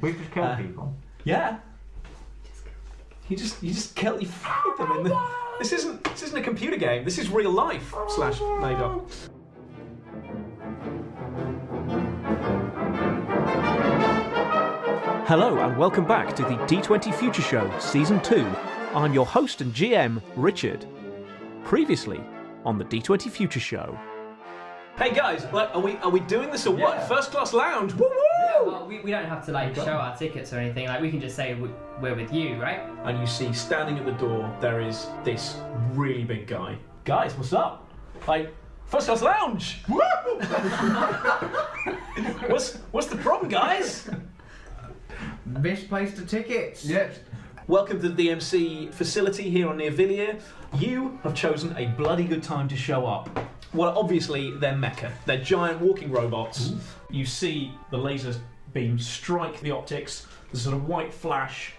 We've just killed people. Yeah. You fight them. This isn't a computer game. This is real life / made up. Hello and welcome back to the D20 Future Show Season 2. I'm your host and GM, Richard. Previously on the D20 Future Show. Hey guys, are we doing this or what? First class lounge, woo woo! Yeah, well, we don't have to show our tickets or anything. We can just say we're with you, right? And you see standing at the door there is this really big guy. Guys, what's up? First class lounge. Woo! What's the problem, guys? Misplaced the tickets. Yes. Welcome to the DMC facility here on Neovillir. You have chosen a bloody good time to show up. Well, obviously, they're mecha. They're giant walking robots. Ooh. You see the laser beam strike the optics, the sort of white flash,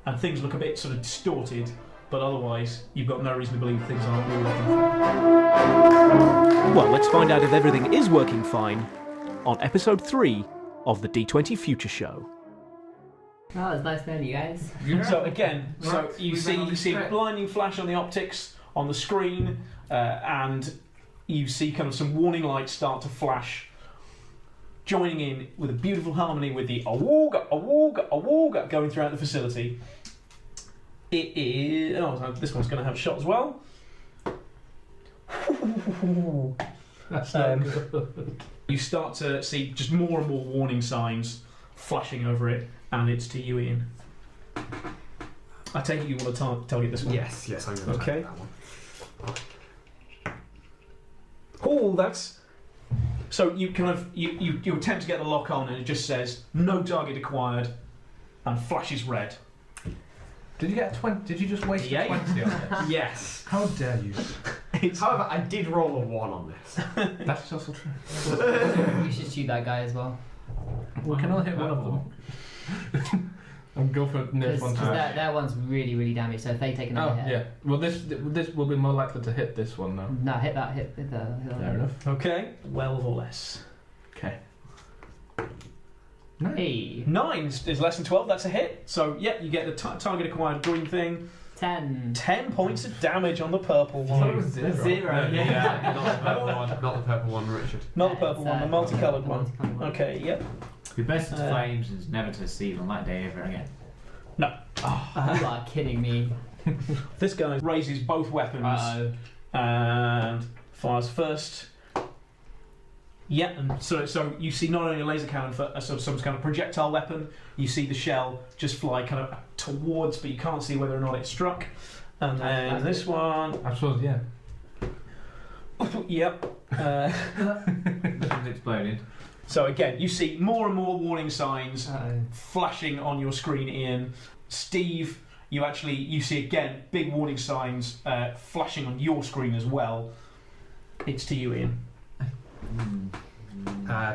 and things look a bit sort of distorted, but otherwise, you've got no reason to believe things aren't really working fine. Well, let's find out if everything is working fine on episode 3 of the D20 Future Show. Oh, it's nice knowing you guys. Yeah. So again, you see a blinding flash on the optics on the screen, and you see kind of some warning lights start to flash, joining in with a beautiful harmony with the awooga, awooga, awooga going throughout the facility. It is... Oh, this one's going to have a shot as well. That's not good. You start to see just more and more warning signs flashing over it, and it's to you, Ian. I take it you want to target this one? Yes, I'm going to target that one. Oh, that's... So you you attempt to get the lock on and it just says, no target acquired, and flashes red. Did you get a 20? Did you just waste a 20 on this? Yes. How dare you? However, I did roll a 1 on this. That's also true. We should shoot that guy as well. We can only hit one of them. And go for the next one. Because that one's really, really damaged, so if they take another hit... yeah. Well, this will be more likely to hit this one now. No, hit that. Fair enough. Okay, 12 or less. Okay. Hey. 9 is less than 12, that's a hit. So, yeah, you get the target acquired green thing. 10. 10 points of damage on the purple one. Zero. Yeah, not the purple one. Not the purple one, Richard. Not the purple one, the multicoloured one. Okay, yep. Be best to flames and never to see on that day ever again. No. You are kidding me. This guy raises both weapons and fires first. Yeah, and so you see not only a laser cannon for some kind of projectile weapon, you see the shell just fly kind of towards, but you can't see whether or not it struck. And then this one... I suppose, yeah. Yep. This one's exploded. So again, you see more and more warning signs flashing on your screen, Ian. Steve, you see again big warning signs flashing on your screen as well. It's to you, Ian.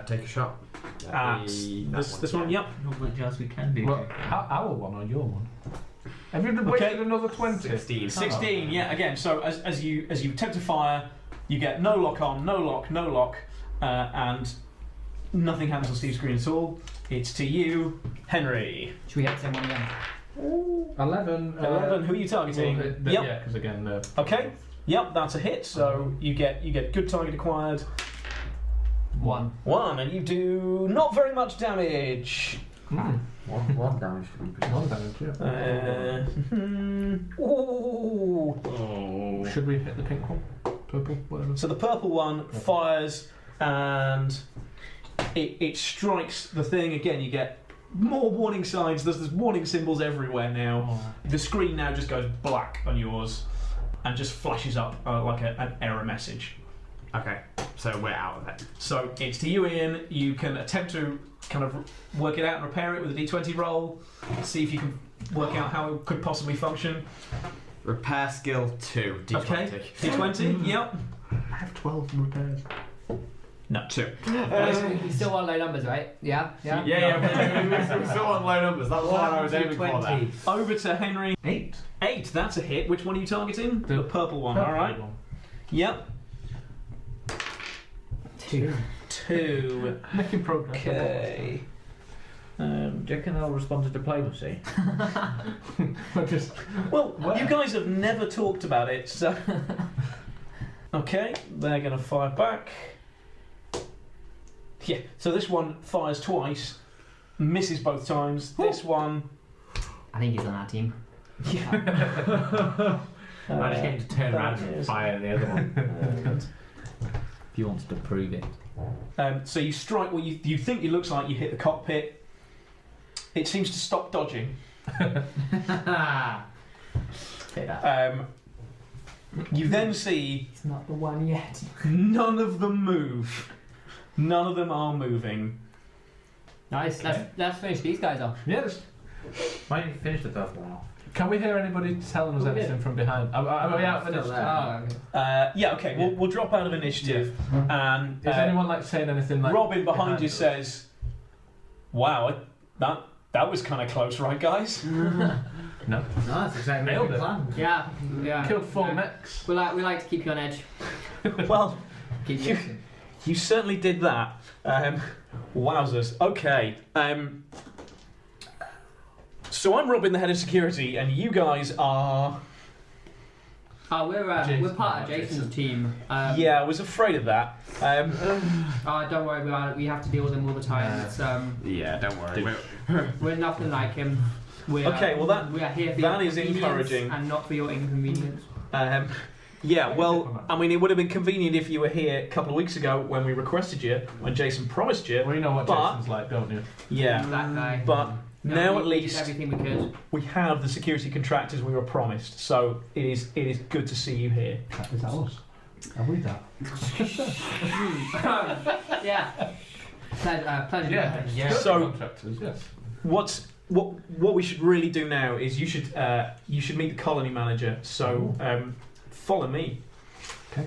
Take a shot. This one, yep. Not much else we can do. Well, our one or your one? Have you wasted another 20? 16, yeah, again, so as you attempt to fire, you get no lock on, no lock, and nothing happens on Steve's screen at all. It's to you, Henry. Should we hit someone again? 11. 11, who are you targeting? Yep. Yeah, because again... Okay, yep, that's a hit, so you get good target acquired. 1, and you do not very much damage. One damage to be precise. 1 damage, yeah. Ooh. Should we hit the pink one? Purple, whatever. So the purple one fires and it strikes the thing. Again, you get more warning signs. There's warning symbols everywhere now. The screen now just goes black on yours and just flashes up like an error message. Okay, so we're out of it. So it's to you, Ian. You can attempt to kind of work it out and repair it with a D20 roll. See if you can work out how it could possibly function. Repair skill 2, D20. Okay, D20, yep. I have 12 repairs. No, 2. You still want low numbers, right? Yeah. Yeah, we still want low numbers. That's what I was aiming for there. Over to Henry. 8. 8, that's a hit. Which one are you targeting? The purple one, alright. Yep. 2. 2. Making progress. Okay. Do you reckon they'll respond to diplomacy? But just Well, you guys have never talked about it, so. Okay, they're going to fire back. Yeah, so this one fires twice, misses both times. This one. I think he's on our team. I just get him to turn around and fire the other one. If he wants to prove it. So you strike what you think it looks like you hit the cockpit. It seems to stop dodging. Hit that. You then see It's not the one yet. none of them move. None of them are moving. Nice. Okay. Let's finish these guys off. yes. Why don't you finish the first one off? Can we hear anybody telling us anything from behind? Are we out of Still initiative? there. Ah. Yeah, okay, we'll drop out of initiative. And Is anyone like saying anything like? Robin behind you says, "Wow, that was kind of close, right, guys?" No. No, that's exactly Nailed the it. plan. Yeah. Killed 4 Yeah. mechs. We like to keep you on edge. Well, Keep you, guessing. you certainly did that. Wowzers. Okay. So I'm Robin, the head of security, and you guys are. We're Jason. part of Jason's team. Yeah, I was afraid of that. Don't worry, we have to deal with him all the time. Yeah. It's Yeah, don't worry. we're nothing like him. Okay, well, we are here for that your is convenience encouraging. and not for your inconvenience. Yeah, well, I mean, it would have been convenient if you were here a couple of weeks ago when we requested you, when Jason promised you. Well, you know what But- Jason's like, don't you? Yeah, That guy. but No, now we at did least everything we could. we have the security contractors we were promised, so it is good to see you here. Is that us? Are we that? Yeah. Pleasure. Yeah. So- Contractors, yes. What we should really do now is you should meet the colony manager. So follow me. Okay.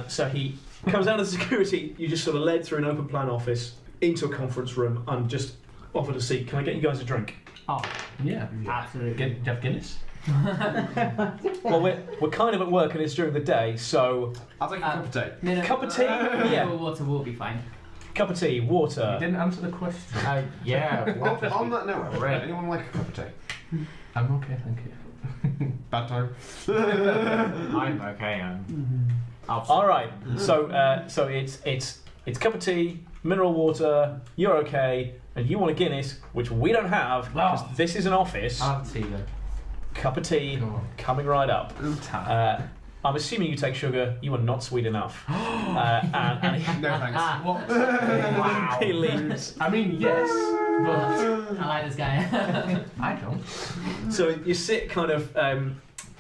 So he comes out of the security. You just sort of led through an open plan office into a conference room and just offered a seat. Can I get you guys a drink? Oh, Yeah. absolutely. Do you have Guinness? Well, we're kind of at work and it's during the day, so I'll take a cup of tea. cup of tea. Yeah, Mineral water will be fine. cup of tea, You water. didn't answer the question. Yeah. On that note, Right. anyone like a cup of tea? I'm okay, thank you. Bad time. I'm okay. All right. So it's cup of tea, mineral water. You're okay, and you want a Guinness, which we don't have because Oh. this is an office. I'll have tea then. Cup of tea Go on. coming right up. Time. I'm assuming you take sugar. You are not sweet enough. And he, No thanks. What? Wow. he leaves. I mean, yes, but I like this guy. I don't. So you sit kind of.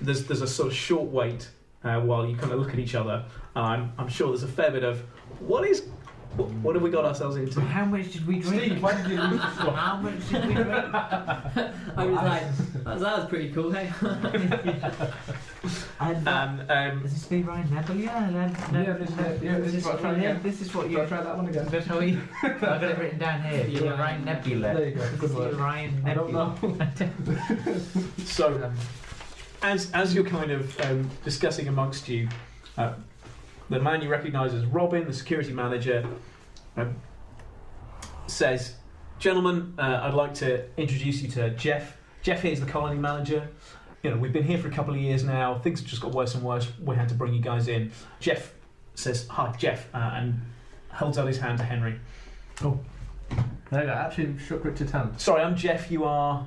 There's a sort of short wait while you kind of look at each other, and I'm sure there's a fair bit of what have we got ourselves into? How much did we drink? Steve, why did you lose? How much did we drink? I was like, that was pretty cool, hey? And Is this be Ryan Nebula? Yeah, this is what I'm trying to get. This is what Do you. I try that one again? That's how you. I've got it written down here. Yeah. Ryan Nebula. There you go. Good See work. Ryan I don't Nebula. know. so as you're kind of discussing amongst you, the man you recognise as Robin, the security manager, says, "Gentlemen, I'd like to introduce you to Jeff. Jeff here is the colony manager. You know, we've been here for a couple of years now. Things have just got worse and worse. We had to bring you guys in." Jeff says, "Hi, Jeff," and holds out his hand to Henry. There you go. I actually shook Richard's hand. "Sorry, I'm Jeff. You are."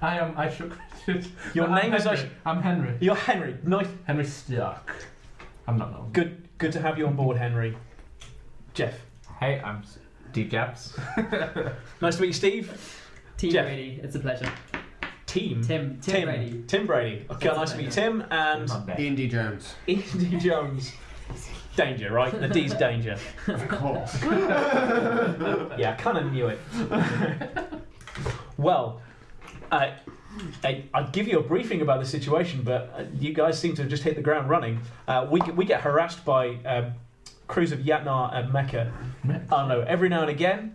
I shook Richard. Your I'm name is Henry. actually- I'm Henry. You're Henry. Nice. Henry Stark. I'm not known. Good to have you on board, Henry. Jeff. Hey, I'm Steve Jabs. Nice to meet you, Steve. Team Jeff. Brady, it's a pleasure. Team. Tim Brady. Tim Brady. Okay, nice to meet you, Tim. And Not bad. Ian D. Jones. Ian D. Jones. Danger, right? The D's danger. Of course. Yeah, I kind of knew it. Well, I'd give you a briefing about the situation, but you guys seem to have just hit the ground running. We get harassed by crews of Yatnar and Mecca. I don't know, every now and again.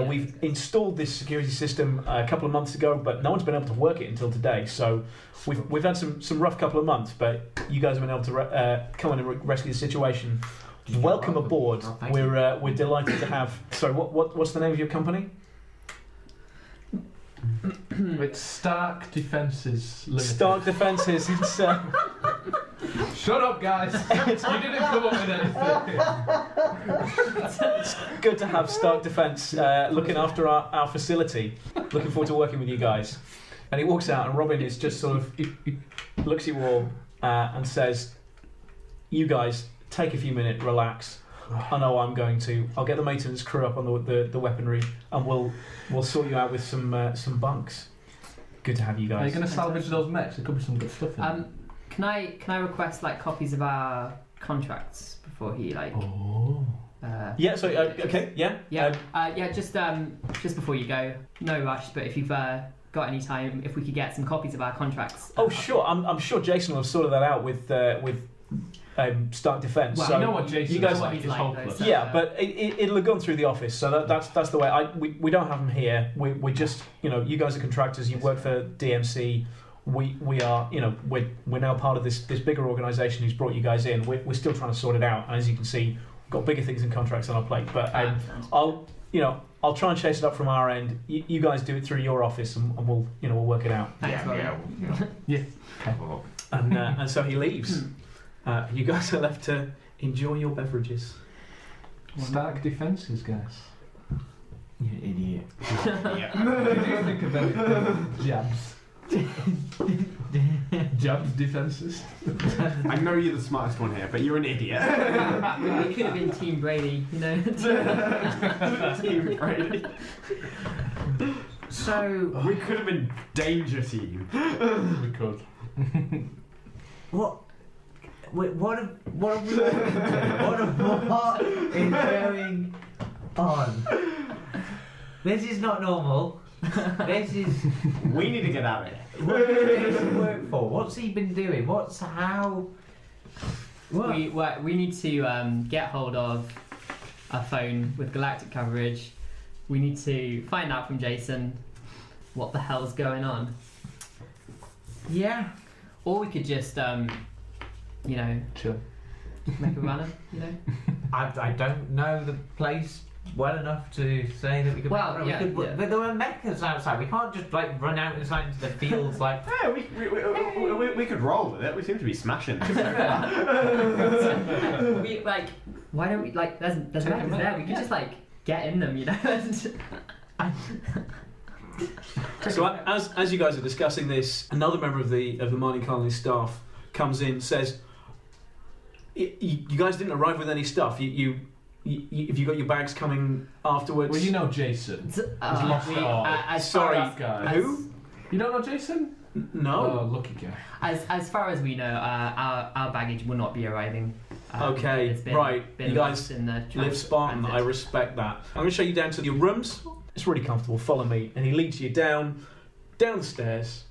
We've installed this security system a couple of months ago, but no one's been able to work it until today. So we've had some rough couple of months, but you guys have been able to come in and rescue the situation. Welcome aboard. Oh, thank you. We're delighted to have. Sorry, what's the name of your company? It's Stark Defences Limited. Stark Defences. It's, Shut up, guys! You didn't come up with anything. it's good to have Stark Defence looking after our facility. Looking forward to working with you guys. And he walks out, and Robin is just sort of looks at you all and says, "You guys take a few minutes, relax. I know I'm going to. I'll get the maintenance crew up on the weaponry, and we'll sort you out with some bunks. Good to have you guys." Are you going to salvage those mechs? There could be some good stuff in them. Can I request like copies of our contracts before he like? Oh. Yeah. So okay. Yeah. Yeah. Just before you go, no rush. But if you've got any time, if we could get some copies of our contracts. Oh sure. I'm sure Jason will have sorted that out with Stark Defence. Well, so I know what Jason you guys is what like. he's He's like, hopeless. though, so- Yeah, but it'll have gone through the office, so that's the way. We don't have them here. We're just, you guys are contractors. You work for DMC. We are, we're now part of this bigger organisation who's brought you guys in. We're still trying to sort it out, and as you can see, we've got bigger things and contracts on our plate. But I'll try and chase it up from our end. You guys do it through your office, and we'll work it out. Thanks, Robin. Yeah. And so he leaves. You guys are left to enjoy your beverages. Stark Defences, guys. You idiot. Did you think of anything? Jabs. Jabs Defences. I know you're the smartest one here, but you're an idiot. We could have been Team Brady, Team Brady. So We could have been Danger Team. We could. What? Wait, what is going on? This is not normal. This is. We need to get out of here. What does Jason work for? What's he been doing? How? What? we need to get hold of a phone with galactic coverage. We need to find out from Jason what the hell's going on. Yeah. Or we could just, Chill. make a runner, I don't know the place well enough to say that we could. Well, we yeah, could. yeah. But there were mechas outside. We can't just like run out inside into the fields like. Yeah, we could roll with it. We seem to be smashing. We, like, why don't we, like, there's Take mechas them there, out, we could just, like, get in them, So as you guys are discussing this, another member of the mining colony staff comes in, says, "You guys didn't arrive with any stuff. Have you got your bags coming afterwards?" Well, you know Jason. lost it all. as Sorry, far as, guy. Who? You don't know Jason? No. Oh, lucky guy. as far as we know, our baggage will not be arriving. Okay, it's been, right. been You guys lost in the Live Spartan. I respect that. I'm going to show you down to your rooms. It's really comfortable. Follow me, and he leads you down the stairs,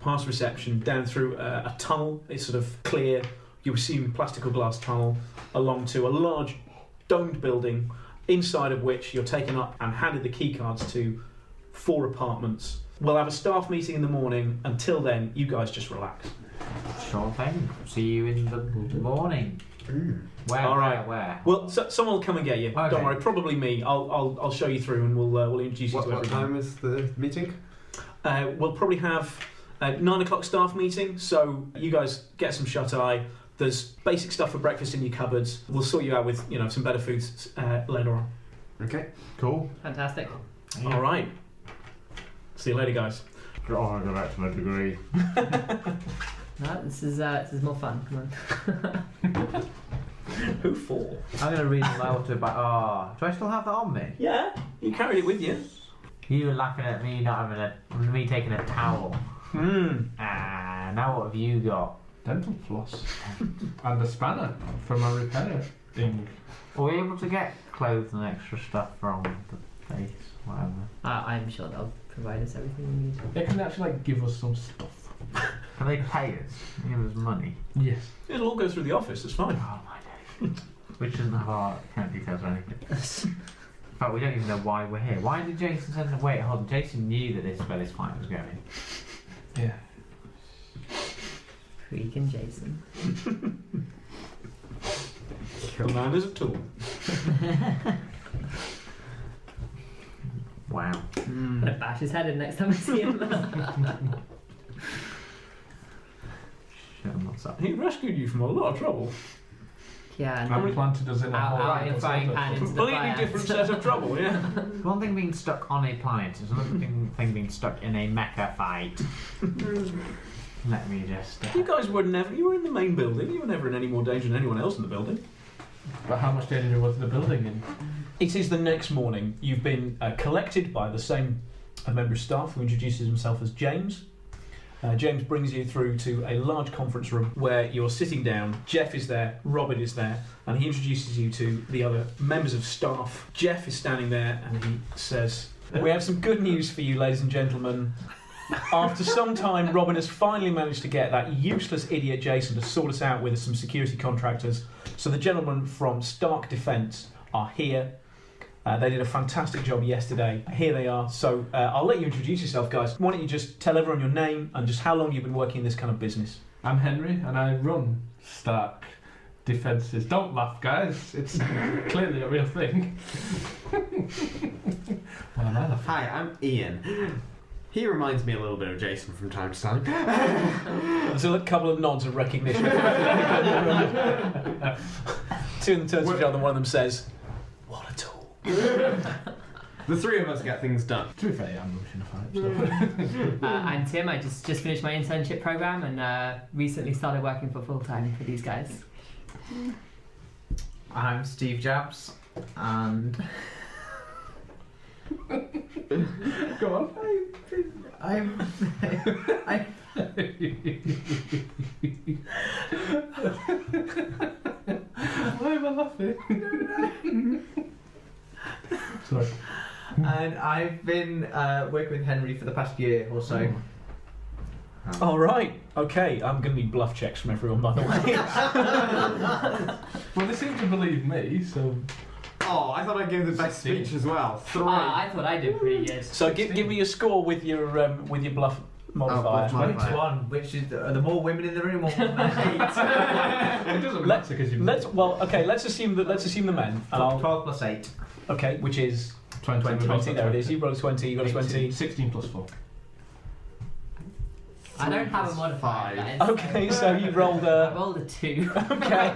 past reception, down through a tunnel. It's sort of clear. You assume plastic or glass tunnel along to a large domed building, inside of which you're taken up and handed the key cards to 4 apartments. We'll have a staff meeting in the morning. Until then, you guys just relax. Sure thing. See you in the morning. Where? All right. Where? Well, someone will come and get you. Okay. Don't worry. Probably me. I'll show you through, and we'll introduce you to What everything. time is the meeting? We'll probably have a 9 o'clock staff meeting, so you guys get some shut-eye. There's basic stuff for breakfast in your cupboards. We'll sort you out with some better foods later on. Okay, cool. Fantastic. All right. See you later, guys. Oh, I go back to my degree. No, this is more fun. Come on. Who for? I'm gonna read them out to. Do I still have that on me? Yeah, you carried it with you. You were laughing at me not having me taking a towel. Now what have you got? Dental floss. And a spanner for my repair thing. Were we able to get clothes and extra stuff from the place? Whatever. I'm sure they'll provide us everything we need. They can actually give us some stuff. Can they pay us? Give us money? Yes. It'll all go through the office. It's fine. Oh my days. Which doesn't have our account details or anything. In fact, we don't even know why we're here. Why did Jason send them? Wait, hold on. Jason knew that this is where this fight was going. Yeah. Freaking Jason. Kill man is a tool. Wow. I'm gonna bash his head in next time I see him. Shit, I'm not sorry. He rescued you from a lot of trouble. Yeah, And planted us in a hole. out in the frying pan into the Completely fire. different set of trouble, yeah. One thing being stuck on a planet is another thing being stuck in a mecha fight. Let me just. You guys were never. You were in the main building. You were never in any more danger than anyone else in the building. But how much danger was the building in? It is the next morning. You've been collected by the same member of staff who introduces himself as James. James brings you through to a large conference room where you're sitting down. Jeff is there, Robin is there, and he introduces you to the other members of staff. Jeff is standing there and he says, "We have some good news for you, ladies and gentlemen. After some time, Robin has finally managed to get that useless idiot Jason to sort us out with some security contractors. So the gentlemen from Stark Defence are here. They did a fantastic job yesterday. Here they are. So I'll let you introduce yourself, guys. Why don't you just tell everyone your name and just how long you've been working in this kind of business?" I'm Henry, and I run Stark Defences. Don't laugh, guys. It's clearly a real thing. Why am I laughing? Hi, I'm Ian. He reminds me a little bit of Jason from time to time. There's a couple of nods of recognition. Two of them turn to each other, one of them says, "What a tool." The three of us get things done. To be fair, I'm rushing a fight. So. I'm Tim. I just finished my internship program and recently started working for full time for these guys. I'm Steve Jabs, and Go on. I'm. Why am I laughing? Sorry. And I've been working with Henry for the past year or so. All right. Okay. I'm going to need bluff checks from everyone, by the way. Well, they seem to believe me, so. Oh, I thought I gave the best 16. speech as well. 3. I thought I did pretty good. So give me a score with your bluff modifier. bluff modifier. 21, which is the more women in the room or more men. It doesn't matter because you. Let's assume the men. And 12 plus 8. Okay, which is 20. 20. There it is. You rolled a 20. You got a 20. 16 plus 4. I don't have a modifier. guys. Okay, so you rolled I a. rolled a 2. Okay.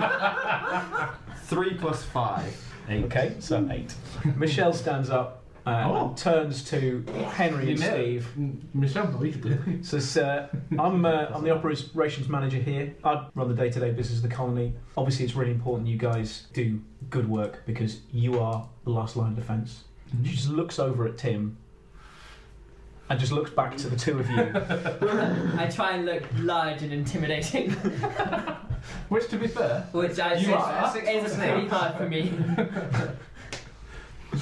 3 plus 5. 8. Okay, so 8. Michelle stands up and turns to Henry and Steve. Michelle believed it. Says, I'm the operations manager here. I run the day-to-day business of the colony. Obviously, it's really important you guys do good work because you are the last line of defence. She just looks over at Tim and just looks back to the two of you. I try and look large and intimidating, Which, to be fair, which I You are. is pretty hard for me.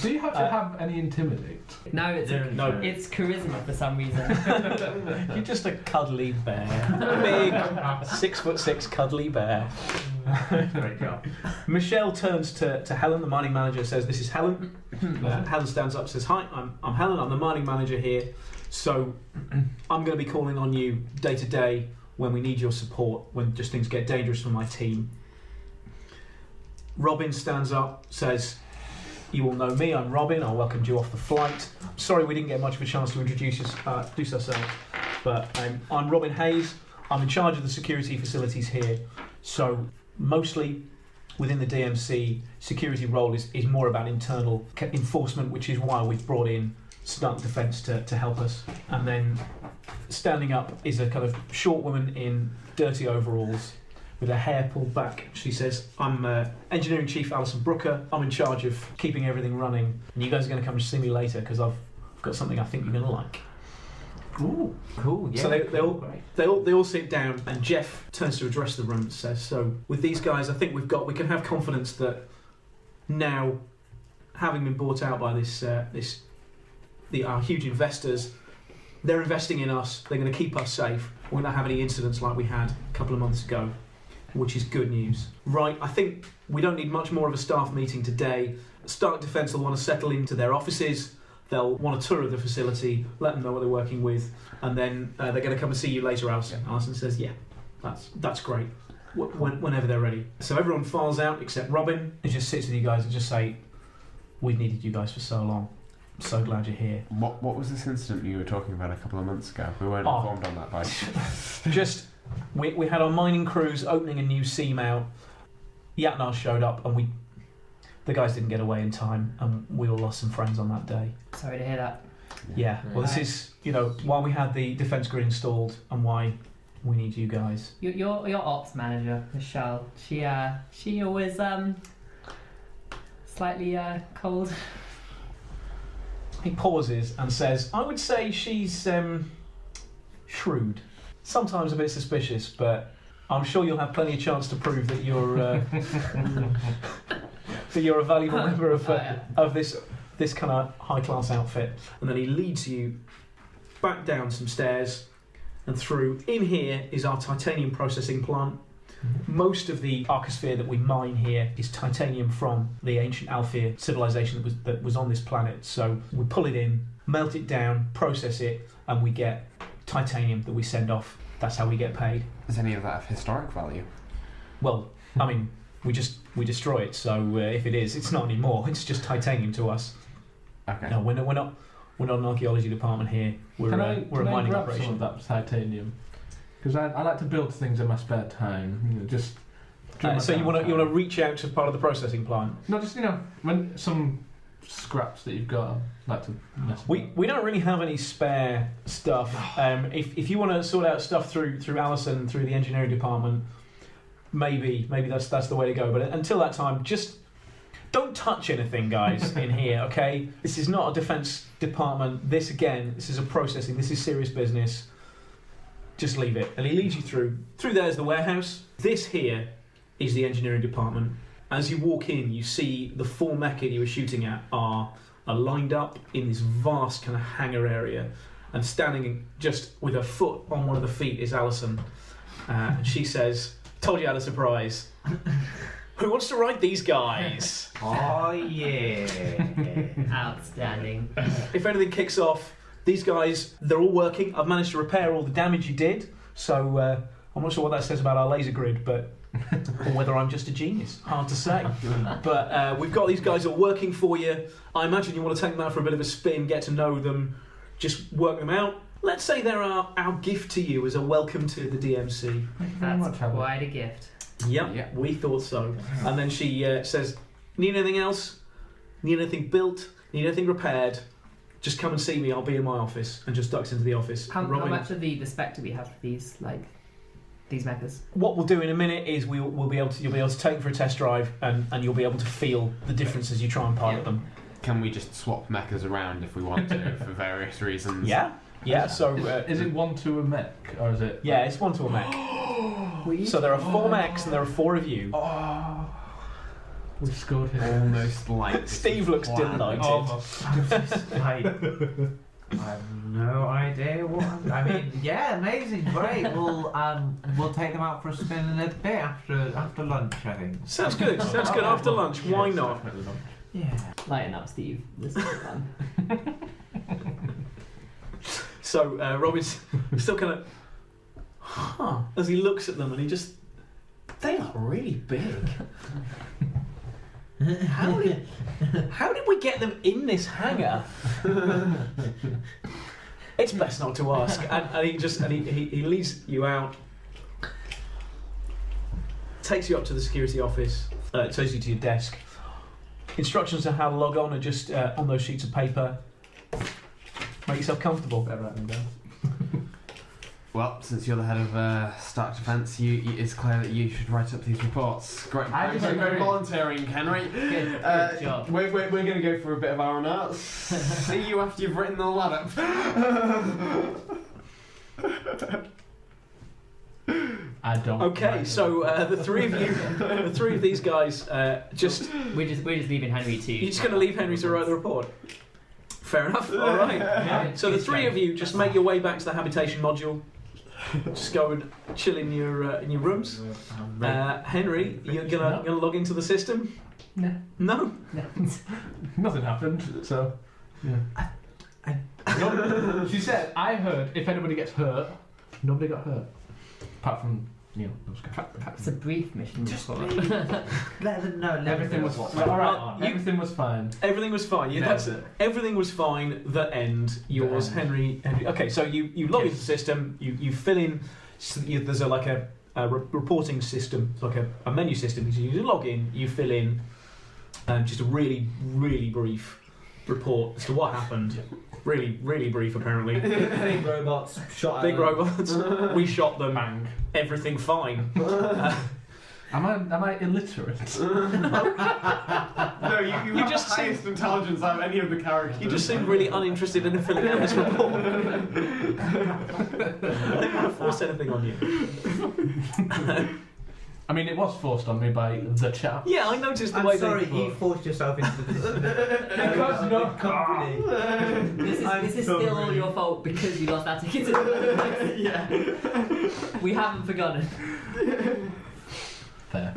do you have to have any intimidate? No, it's No. it's charisma for some reason. You're just a cuddly bear. Big 6'6" cuddly bear. Great job. Michelle turns to Helen, the mining manager, says, "This is Helen." Helen stands up, says, "Hi, I'm Helen. I'm the mining manager here. So I'm going to be calling on you day to day when we need your support, when just things get dangerous for my team." Robin stands up, says, "You all know me. I'm Robin. I welcomed you off the flight. Sorry we didn't get much of a chance to introduce ourselves, but I'm Robin Hayes. I'm in charge of the security facilities here. So mostly within the DMC, security role is more about internal enforcement, which is why we've brought in Stark Defence to help us." And then standing up is a kind of short woman in dirty overalls with her hair pulled back. She says, "I'm Engineering Chief Alison Brooker. I'm in charge of keeping everything running. And you guys are going to come and see me later because I've got something I think you're going to like." Ooh, cool. Yeah. So they great. all sit down, and Jeff turns to address the room and says, "So with these guys, I think we can have confidence that now, having been bought out by our huge investors, they're investing in us. They're going to keep us safe. We're not have any incidents like we had a couple of months ago, which is good news. Right, I think we don't need much more of a staff meeting today. Stark Defence will want to settle into their offices. They'll want a tour of the facility, let them know what they're working with, and then they're going to come and see you later, Alison." Alison says, "Yeah, that's great. Whenever they're ready." So everyone files out except Robin, and just sits with you guys and just say, "We've needed you guys for so long. so glad you're here. What was this incident you were talking about a couple of months ago? We weren't Oh. informed on that by. Just, we had our mining crews opening a new seamount. Yatnar showed up, and the guys didn't get away in time, and we all lost some friends on that day. Sorry to hear that. Yeah, well, this is, why we had the defence grid installed, and why we need you guys. Your ops manager, Michelle, she always slightly cold. He pauses and says, I would say she's shrewd. Sometimes a bit suspicious, but I'm sure you'll have plenty of chance to prove that you're that you're a valuable member of this kind of high-class outfit. And then he leads you back down some stairs and through. In here is our titanium processing plant. Most of the archosphere that we mine here is titanium from the ancient Alfir civilization that was on this planet. So we pull it in, melt it down, process it, and we get titanium that we send off. That's how we get paid. Is any of that of historic value? Well, I mean, we destroy it. So if it is, it's not anymore. It's just titanium to us. Okay. No, we're not an archaeology department here. We're a mining Can I grab operation. some of that titanium? Because I like to build things in my spare time. Just. So you want to reach out to part of the processing plant? No, just when some scraps that you've got, I'd like to mess with. We don't really have any spare stuff. If you want to sort out stuff through Alison, through the engineering department, maybe that's the way to go. But until that time, just don't touch anything, guys, in here. Okay, this is not a defence department. This is a processing. This is serious business. Just leave it. And he leads you through. Through there's the warehouse. This here is the engineering department. As you walk in, you see the 4 mecha you were shooting at are lined up in this vast kind of hangar area. And standing just with her foot on one of the feet is Alison. And she says, told you I had a surprise. Who wants to ride these guys? Oh yeah. Outstanding. If anything kicks off, these guys, they're all working. I've managed to repair all the damage you did. So I'm not sure what that says about our laser grid, but or whether I'm just a genius. Hard to say. But we've got these guys all working for you. I imagine you want to take them out for a bit of a spin, get to know them, just work them out. Let's say they're our gift to you as a welcome to the DMC. That's quite a gift. Yep, we thought so. And then she says, need anything else? Need anything built? Need anything repaired? Just come and see me. I'll be in my office. And just ducks into the office. How much of the spec do we have for these mechas? What we'll do in a minute is you'll be able to take them for a test drive, and you'll be able to feel the difference as you try and pilot them. Can we just swap mechas around if we want to for various reasons? Yeah. So is it 1 to a mech, or is it? Yeah, it's 1 to a mech. So there are 4 mechs and there are 4 of you. Oh, we scored here. Almost like Steve looks delighted. I have no idea what. I mean, yeah, amazing, great. We'll take them out for a spin in a bit after lunch, I think. Sounds good. Sounds good. After lunch, why not? Yeah. Lighten up, Steve. This is fun. So Robin's still kind of, as he looks at them, and they are really big. How did we get them in this hangar? It's best not to ask. And he leads you out, takes you up to the security office, takes you to your desk. Instructions on how to log on are just on those sheets of paper. Make yourself comfortable. Better write them down. Well, since you're the head of Stark Defence, it's clear that you should write up these reports. Great, I great disagree. volunteering, Henry. Good job. We're going to go for a bit of R&R. See you after you've written the lad up. I don't. Okay, so the three of these guys, We're just leaving Henry to. you're just going to leave Henry to write the report. Fair enough. All right. Yeah, So the good 3 job. of you just make your way back to the habitation module. Just go and chill in your rooms. Henry, you're gonna log into the system? No. No. Nothing happened, so. Yeah. She said, I heard if anybody gets hurt, nobody got hurt. Apart from Neil, those guys. It's a brief mission. Just report. Let them know. Everything was what fine. went Well, on. you- Everything was fine. Everything was fine. Yeah, No. that's it. Everything was fine. The end. Yours, The end. Henry. Okay, so you log Yes. into the system. You fill in. There's a reporting system, like a menu system. So you log in. You fill in just a really brief report as to what happened. Really brief, apparently. Big robots shot at Big them. robots. We shot them. Bang. Everything fine. Am I illiterate? No, you have just the highest intelligence out of any of the characters. You just seem really uninterested in filling out this report. I didn't want to force anything on you. I mean, it was forced on me by the chap. Yeah, I noticed the I'm way sorry, they... you forced yourself into this. Because no company. This is still all your fault because you lost that ticket. Yeah. We haven't forgotten. Fair.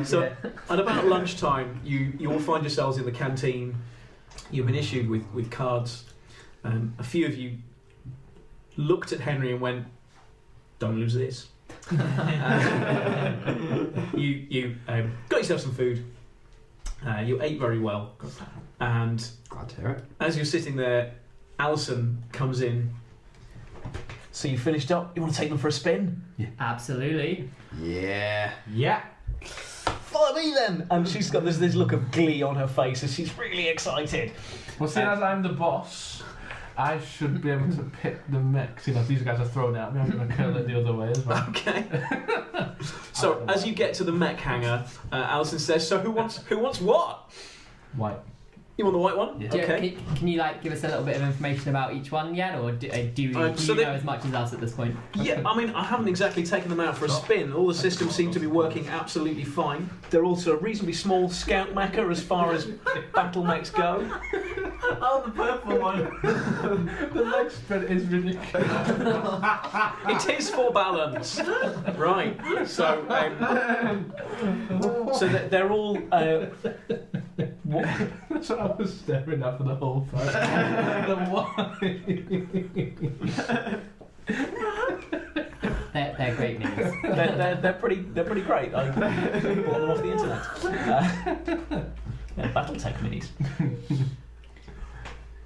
So, at about lunchtime, you all find yourselves in the canteen. You've been issued with cards. A few of you looked at Henry and went, "Don't lose this." You got yourself some food. You ate very well. And Glad to hear it. as you're sitting there, Alison comes in. So you finished up? You want to take them for a spin? Absolutely. Yeah. Yeah. Follow me then! And she's got this look of glee on her face as she's really excited. Well, seeing as I'm the boss, I should be able to pick the mix. You know, if these guys are thrown at me, I'm going to curl it the other way as well. Okay. So as you get to the mech hangar, Alison says, "So who wants what? White. You want the white one? Yeah. Okay. Can you give us a little bit of information about each one yet, or do you so know they- as much as us at this point? Yeah, I mean, I haven't exactly taken them out for a spin. All the systems seem to be working absolutely fine. They're also a reasonably small scout mecha as far as battle mechs go. Oh, the purple one. The leg spread is ridiculous. It is for balance, right? So, they're all. That's what I was staring at for the whole fight. The They're great names. They're pretty great. I bought them off the internet. BattleTech minis.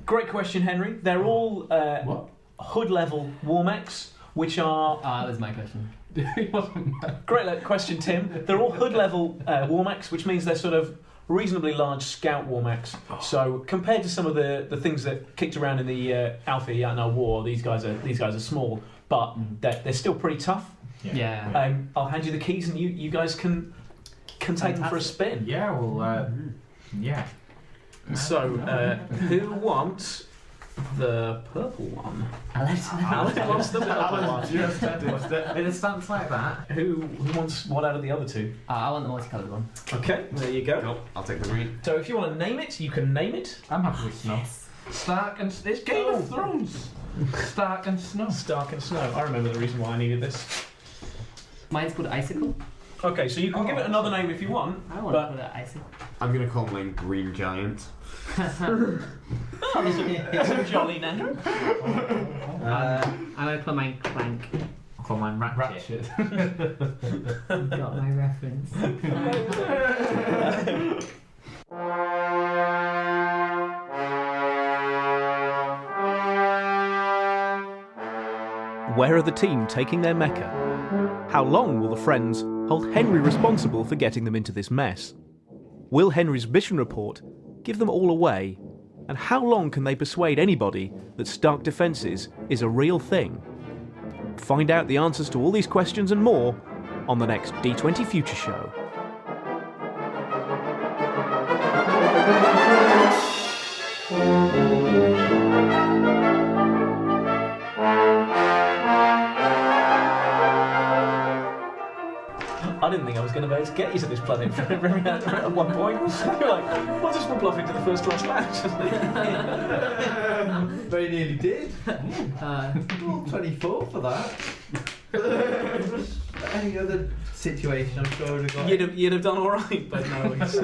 Great question, Henry. They're all What? hood level war mechs, which are That was my question. It wasn't mad. great question, Tim. They're all hood level war mechs, which means they're sort of reasonably large scout war mechs. So compared to some of the things that kicked around in the Alpha Yatna War, these guys are small, but they're still pretty tough. Yeah. I'll hand you the keys, and you guys can take them for a spin. Yeah, well, yeah. So who wants the purple one? Alison. Alan wants the purple one. Just noticed it. In a stance like that. Who wants what out of the other two? I want the multicoloured one. Okay, there you go. Cool. I'll take the green. So if you want to name it, you can name it. I'm happy with snow. Stark and... It's Game of Thrones. Stark and snow. Stark and Snow. I remember the reason why I needed this. Mine's called Icicle. Okay, so you can give it another name if you want. I want But- to call it Icicle. I'm gonna call mine Green Giant. Oh, that's a jolly name. I'm going to call mine Clank. I'll call mine Ratchet. Got my reference. Where are the team taking their mecha? How long will the friends hold Henry responsible for getting them into this mess? Will Henry's mission report give them all away? And how long can they persuade anybody that Stark Defences is a real thing? Find out the answers to all these questions and more on the next D20 Future Show. I didn't think I was going to be able to get you to this planet at one point. You're like, we'll just bluff into the first class lounge. Very nearly did. 24 for that. Any other situation, I'm sure I would have got. You'd have done all right, but no. It's,